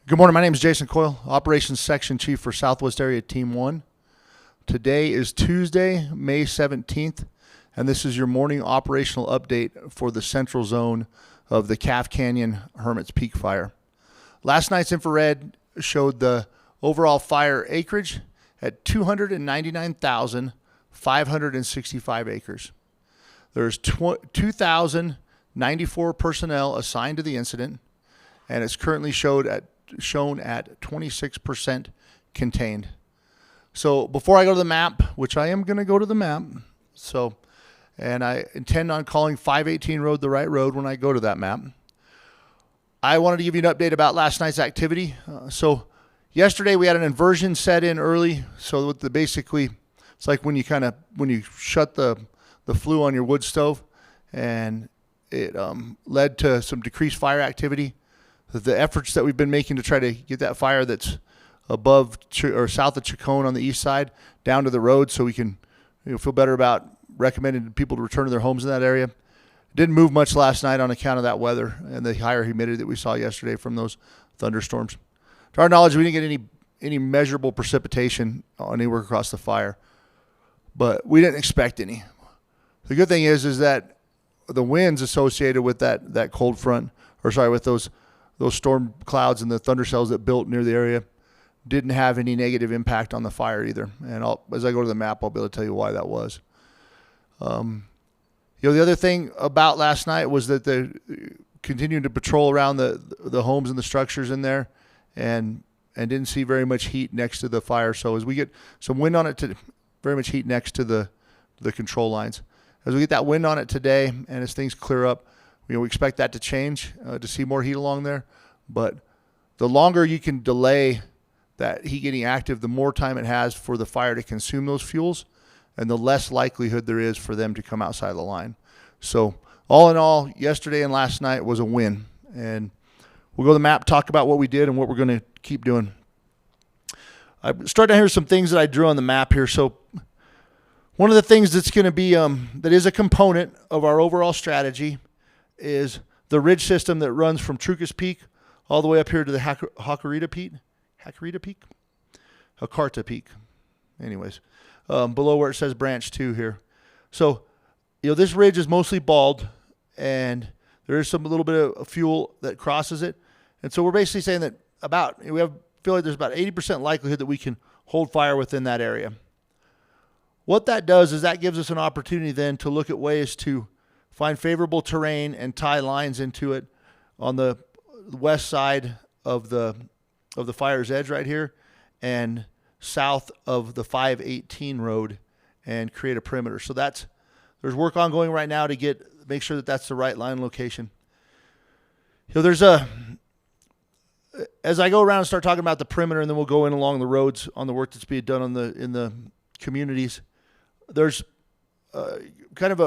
Good morning. My name is Jason Coyle, Operations Section Chief for Southwest Area Team 1. Today is Tuesday, May 17th, and this is your morning operational update for the central zone of the Calf Canyon Hermits Peak Fire. Last night's infrared showed the overall fire acreage at 299,565 acres. There's 2,094 personnel assigned to the incident, and it's currently shown at 26% contained. So before I go to the map, which I am going to go to the map, and I intend on calling 518 Road the right road when I go to that map, I wanted to give you an update about last night's activity. So yesterday we had an inversion set in early. So with basically, it's like when you shut the flue on your wood stove, and it led to some decreased fire activity. The efforts that we've been making to try to get that fire that's above or south of Chacon on the east side down to the road, so we can feel better about recommending people to return to their homes in that area. Didn't move much last night on account of that weather and the higher humidity that we saw yesterday from those thunderstorms. To our knowledge, we didn't get any measurable precipitation anywhere across the fire, but we didn't expect any. The good thing is that the winds associated with that cold front, with those storm clouds and the thunder cells that built near the area, didn't have any negative impact on the fire either. And as I go to the map, I'll be able to tell you why that was. The other thing about last night was that they continued to patrol around the homes and the structures in there, and didn't see very much heat next to the fire. So as we get some wind on it, very much heat next to the control lines. As we get that wind on it today, and as things clear up, we expect that to change, to see more heat along there. But the longer you can delay that heat getting active, the more time it has for the fire to consume those fuels, and the less likelihood there is for them to come outside of the line. So all in all, yesterday and last night was a win. And we'll go to the map, talk about what we did and what we're going to keep doing. I started to hear some things that I drew on the map here. So one of the things that's going to be, that is a component of our overall strategy, is the ridge system that runs from Trucas Peak all the way up here to the Hakarita Peak. Anyways, below where it says branch 2 here. So, this ridge is mostly bald, and there is a little bit of fuel that crosses it. And so we're basically saying that feel like there's about 80% likelihood that we can hold fire within that area. What that does is that gives us an opportunity then to look at ways to find favorable terrain and tie lines into it on the west side of the fire's edge right here, and south of the 518 road, and create a perimeter. So there's work ongoing right now to make sure that that's the right line location. As I go around and start talking about the perimeter, and then we'll go in along the roads on the work that's being done in the communities. There's kind of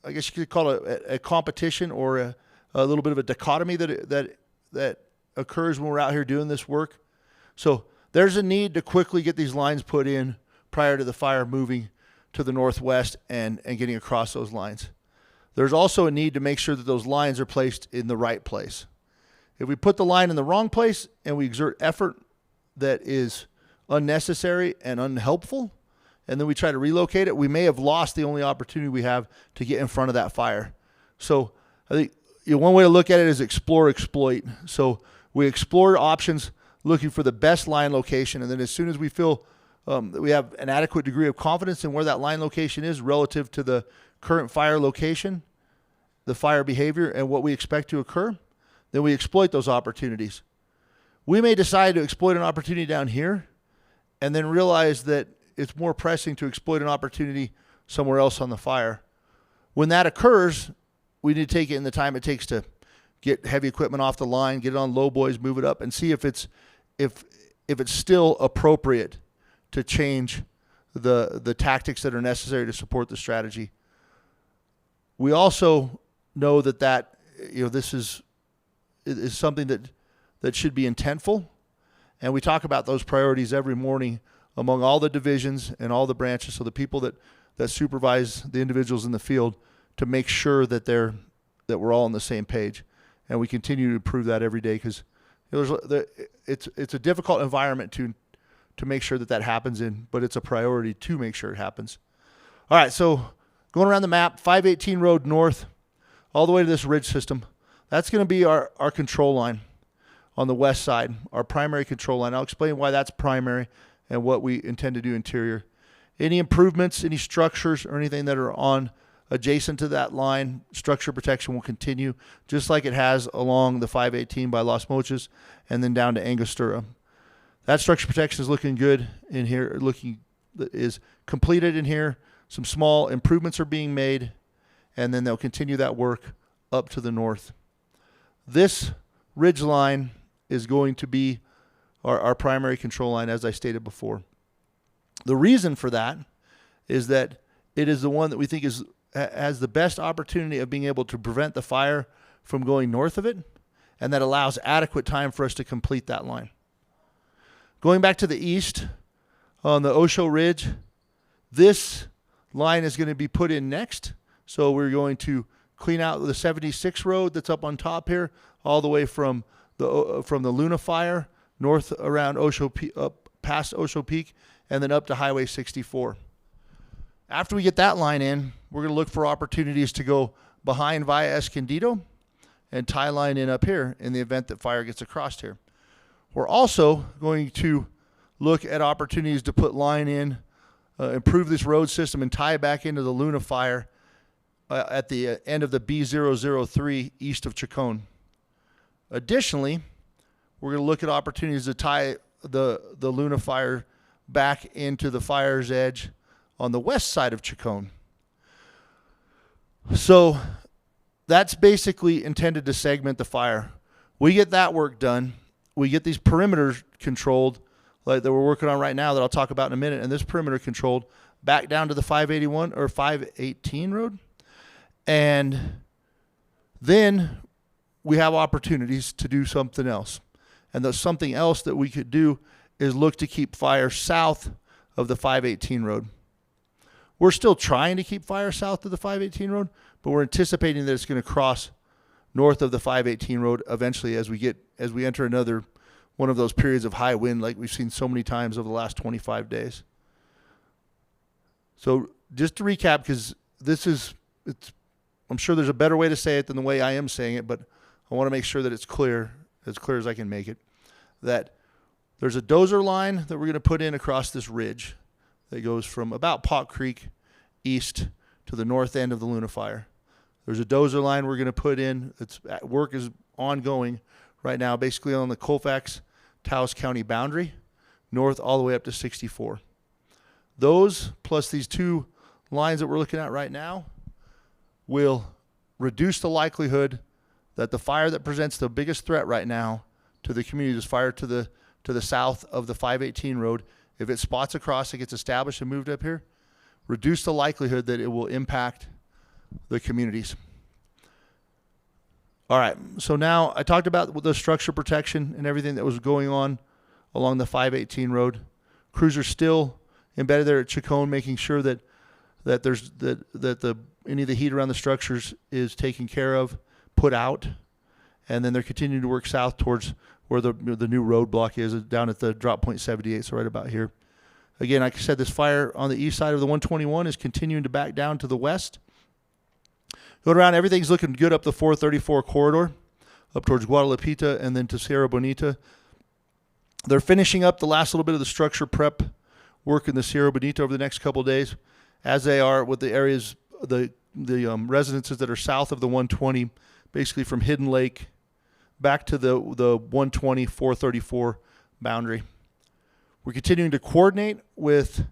I guess you could call it a competition, or a little bit of a dichotomy that occurs when we're out here doing this work. So there's a need to quickly get these lines put in prior to the fire moving to the northwest and getting across those lines. There's also a need to make sure that those lines are placed in the right place. If we put the line in the wrong place and we exert effort that is unnecessary and unhelpful, and then we try to relocate it, we may have lost the only opportunity we have to get in front of that fire. So I think one way to look at it is explore, exploit. So we explore options looking for the best line location, and then as soon as we feel that we have an adequate degree of confidence in where that line location is relative to the current fire location, the fire behavior, and what we expect to occur, then we exploit those opportunities. We may decide to exploit an opportunity down here and then realize that it's more pressing to exploit an opportunity somewhere else on the fire. When that occurs, we need to take it in the time it takes to get heavy equipment off the line, get it on low boys, move it up, and see if it's still appropriate to change the tactics that are necessary to support the strategy. We also know that this is something that should be intentful, and we talk about those priorities every morning among all the divisions and all the branches, so the people that supervise the individuals in the field, to make sure that we're all on the same page. And we continue to improve that every day, because It's a difficult environment to make sure that happens in, but it's a priority to make sure it happens. All right, so going around the map, 518 Road North, all the way to this ridge system. That's going to be our control line on the west side, our primary control line. I'll explain why that's primary and what we intend to do interior. Any improvements, any structures or anything that are on adjacent to that line, structure protection will continue just like it has along the 518 by Las Mochas and then down to Angostura. That structure protection is looking good in here, is completed in here. Some small improvements are being made, and then they'll continue that work up to the north. This ridge line is going to be our primary control line, as I stated before. The reason for that is that it is the one that we think has the best opportunity of being able to prevent the fire from going north of it, and that allows adequate time for us to complete that line. Going back to the east on the Osho Ridge, this line is going to be put in next. So we're going to clean out the 76 road that's up on top here, all the way from the Luna Fire north around Osho, up past Osho Peak, and then up to Highway 64. After we get that line in, we're going to look for opportunities to go behind via Escondido and tie line in up here in the event that fire gets across here. We're also going to look at opportunities to put line in, improve this road system, and tie back into the Luna Fire at the end of the B003 east of Chacon. Additionally, we're going to look at opportunities to tie the Luna Fire back into the fire's edge on the west side of Chacon. So that's basically intended to segment the fire. We get that work done. We get these perimeters controlled, like that we're working on right now that I'll talk about in a minute, and this perimeter controlled back down to the 581 or 518 road. And then we have opportunities to do something else. And the something else that we could do is look to keep fire south of the 518 road. We're still trying to keep fire south of the 518 road, but we're anticipating that it's going to cross north of the 518 road eventually as we enter another one of those periods of high wind like we've seen so many times over the last 25 days. So just to recap, because I'm sure there's a better way to say it than the way I am saying it, but I want to make sure that it's clear as I can make it, that there's a dozer line that we're going to put in across this ridge that goes from about Pot Creek east to the north end of the Luna Fire. There's a dozer line we're going to put in. Work is ongoing right now, basically on the Colfax-Taos County boundary, north all the way up to 64. Those, plus these two lines that we're looking at right now, will reduce the likelihood that the fire that presents the biggest threat right now to the community is fire to the south of the 518 road. If it spots across, it gets established and moved up here, reduce the likelihood that it will impact the communities. All right, so now I talked about the structure protection and everything that was going on along the 518 road. Crews are still embedded there at Chacon, making sure that any of the heat around the structures is taken care of, put out, and then they're continuing to work south towards where the new roadblock is, down at the drop point 78, so right about here. Again, like I said, this fire on the east side of the 121 is continuing to back down to the west. Going around, everything's looking good up the 434 corridor, up towards Guadalupita and then to Sierra Bonita. They're finishing up the last little bit of the structure prep work in the Sierra Bonita over the next couple of days, as they are with the areas, the residences that are south of the 120, basically from Hidden Lake back to the 120, 434 boundary. We're continuing to coordinate with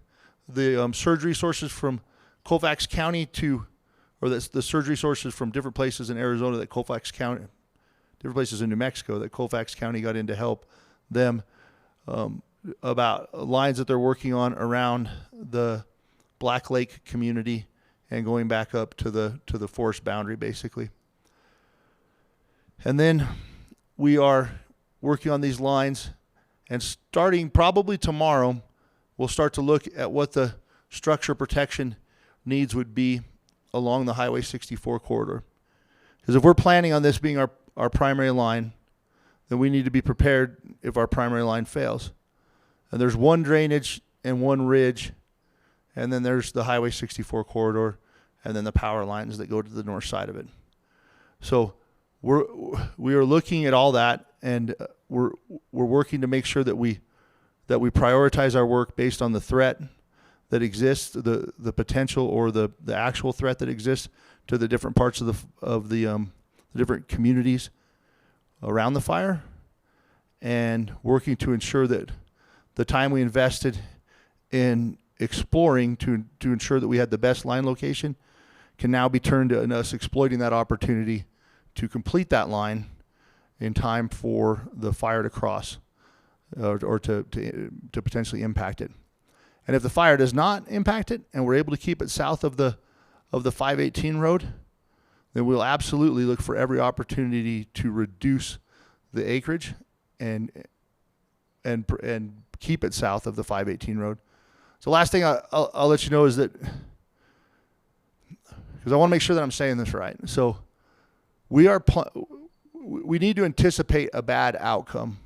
the surge resources from Colfax County or the surge resources from different places in Arizona that Colfax County, different places in New Mexico that Colfax County got in to help them about lines that they're working on around the Black Lake community and going back up to the forest boundary, basically. And then we are working on these lines, and starting probably tomorrow, we'll start to look at what the structure protection needs would be along the Highway 64 corridor. Because if we're planning on this being our primary line, then we need to be prepared if our primary line fails. And there's one drainage and one ridge, and then there's the Highway 64 corridor, and then the power lines that go to the north side of it. So we are looking at all that, and we're working to make sure that we prioritize our work based on the threat that exists, the potential or the actual threat that exists to the different parts of the different communities around the fire, and working to ensure that the time we invested in exploring to ensure that we had the best line location can now be turned to us exploiting that opportunity to complete that line in time for the fire to cross or to potentially impact it. And if the fire does not impact it and we're able to keep it south of the 518 road, then we'll absolutely look for every opportunity to reduce the acreage and keep it south of the 518 road. So last thing I'll let you know is that, because I want to make sure that I'm saying this right. So we need to anticipate a bad outcome.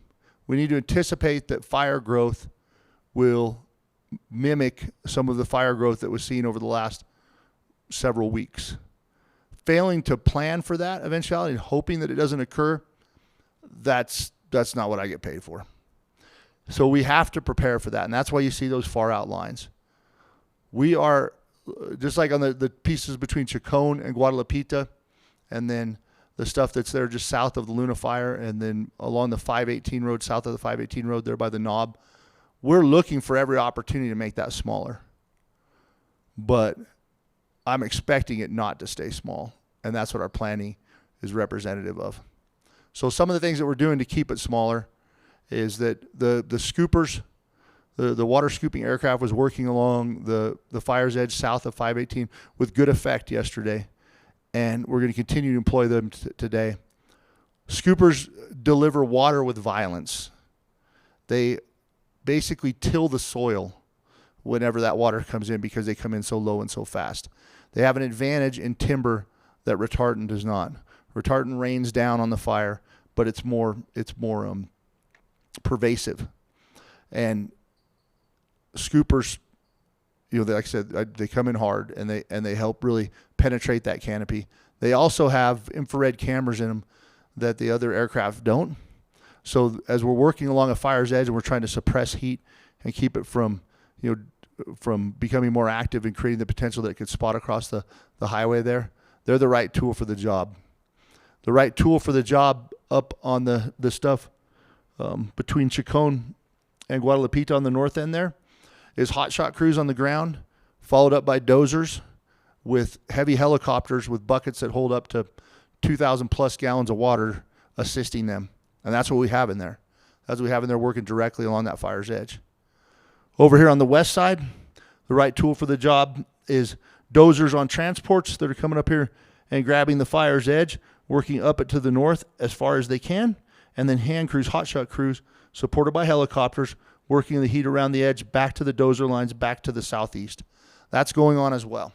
We need to anticipate that fire growth will mimic some of the fire growth that was seen over the last several weeks. Failing to plan for that eventuality and hoping that it doesn't occur, that's not what I get paid for. So we have to prepare for that, and that's why you see those far out lines. We are, just like on the pieces between Chacon and Guadalupita, and then the stuff that's there just south of the Luna Fire, and then along the 518 road, south of the 518 road there by the knob, we're looking for every opportunity to make that smaller. But I'm expecting it not to stay small, and that's what our planning is representative of. So some of the things that we're doing to keep it smaller is that the scoopers, the water scooping aircraft was working along the fire's edge south of 518 with good effect yesterday, and we're going to continue to employ them today. Scoopers deliver water with violence. They basically till the soil whenever that water comes in because they come in so low and so fast. They have an advantage in timber that retardant does not. Retardant rains down on the fire, but it's more pervasive. And scoopers, like I said, they come in hard and they help really penetrate that canopy. They also have infrared cameras in them that the other aircraft don't. So as we're working along a fire's edge and we're trying to suppress heat and keep it from becoming more active and creating the potential that it could spot across the highway there, they're the right tool for the job. The right tool for the job up on the stuff between Chacon and Guadalupita on the north end there is hotshot crews on the ground, followed up by dozers with heavy helicopters with buckets that hold up to 2,000 plus gallons of water assisting them. And that's what we have in there. That's what we have in there working directly along that fire's edge. Over here on the west side, the right tool for the job is dozers on transports that are coming up here and grabbing the fire's edge, working up it to the north as far as they can, and then hand crews, hotshot crews, supported by helicopters, working the heat around the edge back to the dozer lines, back to the southeast. That's going on as well.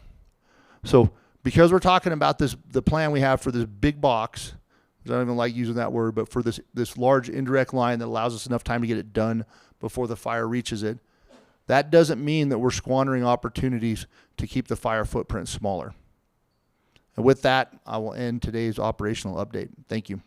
So because we're talking about the plan we have for this big box, I don't even like using that word, but for this large indirect line that allows us enough time to get it done before the fire reaches it, that doesn't mean that we're squandering opportunities to keep the fire footprint smaller. And with that, I will end today's operational update. Thank you.